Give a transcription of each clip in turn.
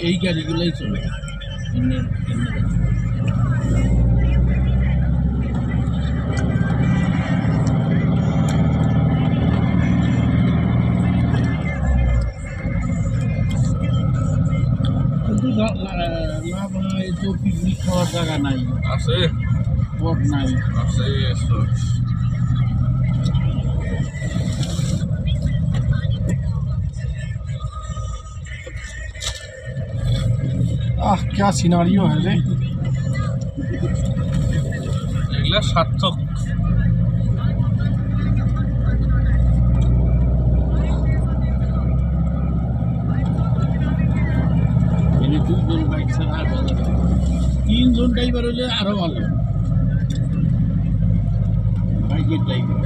এই গাড়িগুলোই চলে কিন্তু লাভ হয় তো পিকনিক খাওয়ার জায়গা নাই, আছে বোট নাই, আছে क्या सिनारियो है रे। এগুলা সার্থক। এনে দুজন বাইক ছাড়া আর ভালো লাগে। তিনজন ড্রাইভার হলে আরো ভালো, বাইকের ড্রাইভার,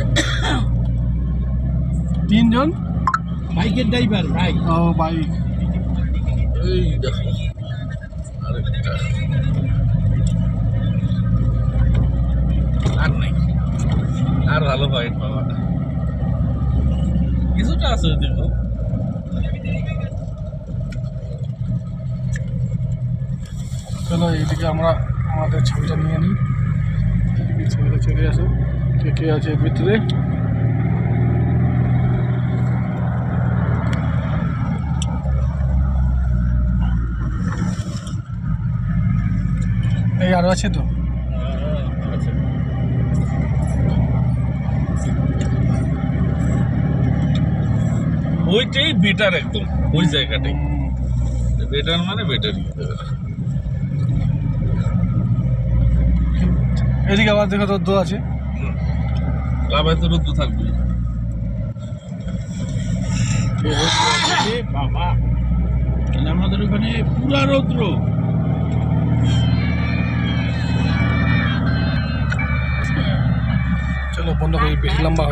तीन जन বাইকের ড্রাইভার বাইক। ओ बाइक এই দেখো আরেকটা আর নাই, আর ভালো বাইক পাওয়া না। কিছুটা আছে দেখো, চলো এইদিকে আমরা আমাদের ছবিটা নিয়ে নিই। এদিকে ছবিটা চলে আসো, কে কে আছে ভিতরে। এই আরো আছে তো। আছে। ওইটাই বেটার একদম, ওই জায়গাটাই বেটার, মানে বেটারই। এদিকে আবার দেখো রোদ্দু আছে। লাভায় তো রোদ্দু থাকবে। বাবা তাহলে আমাদের ওখানে পুরা রৌদ্র। চলো বন্ধ করি, বেশি লম্বা